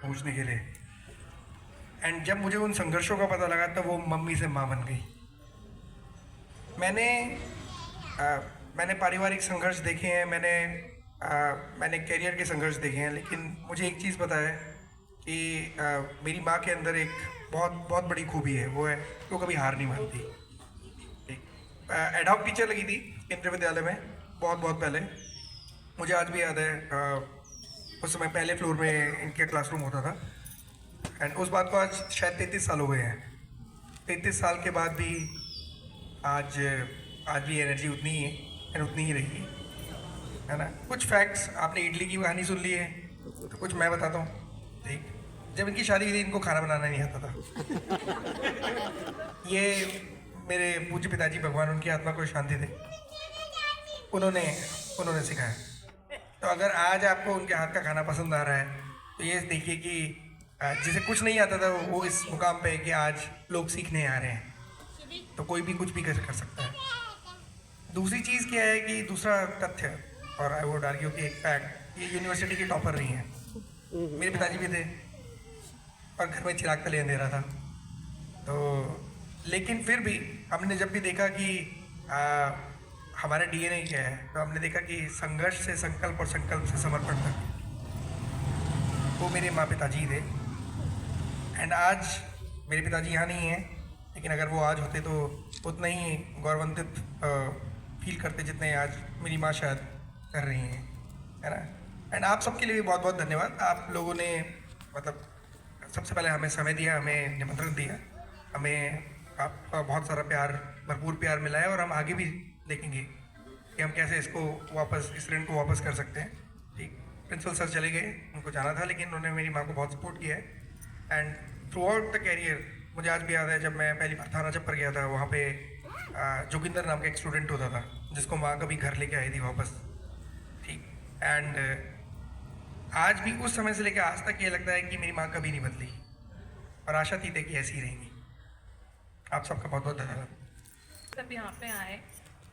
पहुंचने के लिए। एंड जब मुझे उन संघर्षों का पता लगा तब वो मम्मी से माँ बन गई। मैंने मैंने पारिवारिक संघर्ष देखे हैं, मैंने करियर के संघर्ष देखे हैं, लेकिन मुझे एक चीज़ पता है कि मेरी माँ के अंदर एक बहुत बहुत बड़ी खूबी है, वो है कि वो कभी हार नहीं मानती। एडहॉक टीचर लगी थी केंद्रीय विद्यालय में बहुत बहुत पहले, मुझे आज भी याद है। उस समय पहले फ्लोर में इनके क्लासरूम होता था। एंड उस बात को आज शायद 33 साल हो गए हैं। 33 साल के बाद भी आज भी एनर्जी उतनी ही है और उतनी ही रहेगी, है ना। कुछ फैक्ट्स, आपने इडली की कहानी सुन ली है, तो कुछ मैं बताता हूँ। ठीक, जब इनकी शादी हुई थी इनको खाना बनाना नहीं आता था। ये मेरे पूज्य पिताजी, भगवान उनकी आत्मा को शांति दे, उन्होंने सिखाया। तो अगर आज आपको उनके हाथ का खाना पसंद आ रहा है तो ये देखिए कि जिसे कुछ नहीं आता था वो इस मुकाम पे है कि आज लोग सीखने आ रहे हैं। तो कोई भी कुछ भी कर सकता है। दूसरी चीज़ क्या है कि दूसरा तथ्य, और आई वुड आर्ग्यू कि एक फैक्ट, ये यूनिवर्सिटी की टॉपर रही हैं। मेरे पिताजी भी थे और घर में चिराग तले अंधेरा था। तो लेकिन फिर भी हमने जब भी देखा कि हमारा डीएनए क्या है, तो हमने देखा कि संघर्ष से संकल्प और संकल्प से समर्पण तक वो मेरे माँ पिताजी थे। एंड आज मेरे पिताजी यहाँ नहीं हैं, लेकिन अगर वो आज होते तो उतना ही गौरवान्वित फील करते जितने आज मेरी माँ शायद कर रही हैं, है ना। एंड आप सबके लिए भी बहुत बहुत धन्यवाद। आप लोगों ने मतलब सबसे पहले हमें समय दिया, हमें निमंत्रण दिया, हमें आपका बहुत सारा प्यार, भरपूर प्यार मिला है, और हम आगे भी देखेंगे कि हम कैसे इसको वापस, इस ऋण को वापस कर सकते हैं। ठीक, प्रिंसिपल सर चले गए, उनको जाना था, लेकिन उन्होंने मेरी माँ को बहुत सपोर्ट किया है। And throughout the career, मुझे आज भी याद है जब मैं पहली बार थाना चप्पर गया था, वहाँ पे जोगिंदर नाम का एक स्टूडेंट होता था जिसको माँ कभी घर लेके आई थी वापस। ठीक, एंड आज भी उस समय से लेकर आज तक ये लगता है कि मेरी माँ कभी नहीं बदली, और आशा थी कि ऐसी ही रहेंगी। आप सबका बहुत बहुत धन्यवाद। सब यहाँ पे आए।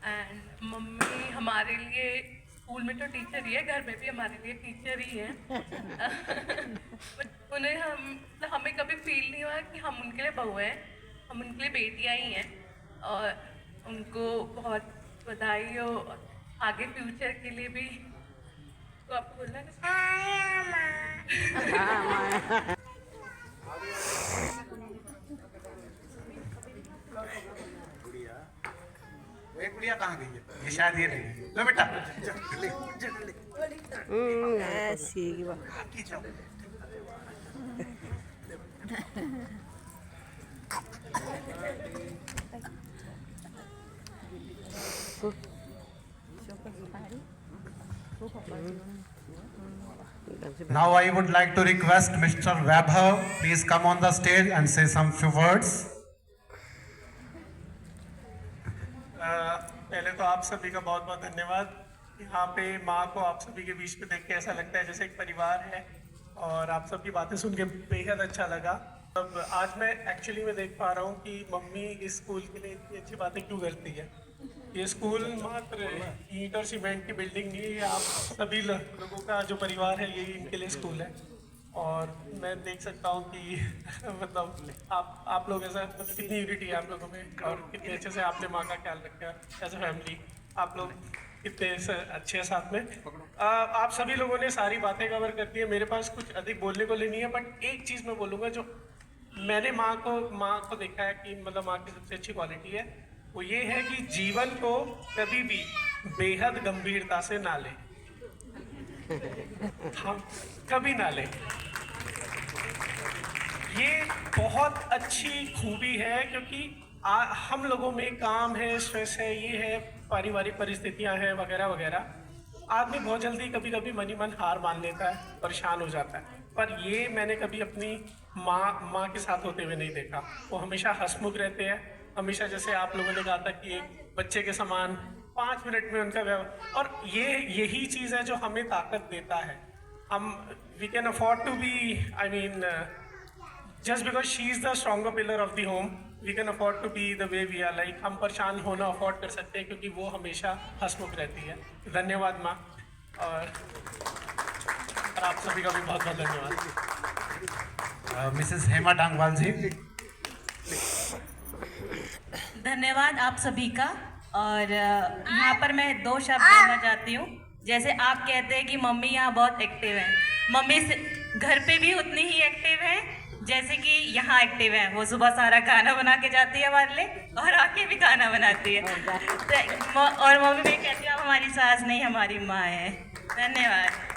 एंड मम्मी हमारे लिए स्कूल में तो टीचर ही है, घर में भी हमारे लिए टीचर ही है। उन्हें हमें कभी फील नहीं हुआ कि हम उनके लिए बहू हैं, हम उनके लिए बेटियाँ ही हैं। और उनको बहुत बधाई हो आगे फ्यूचर के लिए भी। तो आपको बोलना है गुड़िया कहाँ गई है? ये शायद ये नहीं। लो बेटा, ऐसी की बात। Now I would like to request Mr. Vaibhav, please come on the stage and say some few words. पहले तो आप सभी का बहुत बहुत धन्यवाद। यहाँ पे माँ को आप सभी के बीच में देख के ऐसा लगता है जैसे एक परिवार है, और आप सबकी बातें सुन के बेहद अच्छा लगा। अब आज मैं एक्चुअली में देख पा रहा हूँ कि मम्मी इस स्कूल के लिए इतनी अच्छी बातें क्यों करती है। ये स्कूल मात्र ईंट और सीमेंट की बिल्डिंग नहीं है, आप सभी लोगों का जो परिवार है यही इनके लिए स्कूल है। और मैं देख सकता हूँ कि मतलब आप लोग ऐसा, मतलब कितनी यूनिटी है आप लोगों में, और कितने अच्छे से आपने माँ का ख्याल रखा एज ए फैमिली। आप लोग कितने अच्छे हैं साथ में। आप सभी लोगों ने सारी बातें कवर कर दी है, मेरे पास कुछ अधिक बोलने को नहीं है। बट एक चीज़ मैं बोलूँगा, जो मैंने माँ को देखा है कि मतलब माँ की सबसे अच्छी क्वालिटी है, वो ये है कि जीवन को कभी भी बेहद गंभीरता से ना लें। हम कभी ना लें, ये बहुत अच्छी खूबी है, क्योंकि हम लोगों में काम है, स्ट्रेस है, ये है, पारिवारिक परिस्थितियां हैं वगैरह वगैरह। आदमी बहुत जल्दी कभी कभी मन ही मन हार मान लेता है, परेशान हो जाता है। पर ये मैंने कभी अपनी माँ के साथ होते हुए नहीं देखा। वो हमेशा हंसमुख रहते हैं, हमेशा जैसे आप लोगों ने कहा था कि एक बच्चे के समान 5 मिनट में उनका व्यवहार, और यही चीज़ है जो हमें ताकत देता है। हम we can afford to be, I mean, just because she is the stronger pillar of the home, we can afford to be the way we are. Like हम परेशान होना अफोर्ड कर सकते हैं क्योंकि वो हमेशा हंसमुख रहती है। धन्यवाद माँ, और आप सभी का भी बहुत बहुत धन्यवाद। Mrs. Hema Dangwal ji. धन्यवाद आप सभी का। और यहाँ पर मैं 2 शब्द बोलना चाहती हूँ। जैसे आप कहते हैं कि मम्मी यहाँ बहुत एक्टिव है, मम्मी घर पे भी उतनी ही एक्टिव है जैसे कि यहाँ एक्टिव है। वो सुबह सारा खाना बना के जाती है हमारे लिए और आके भी खाना बनाती है। और मम्मी मैं कहती हूँ आप हमारी सास नहीं हमारी माँ है। धन्यवाद।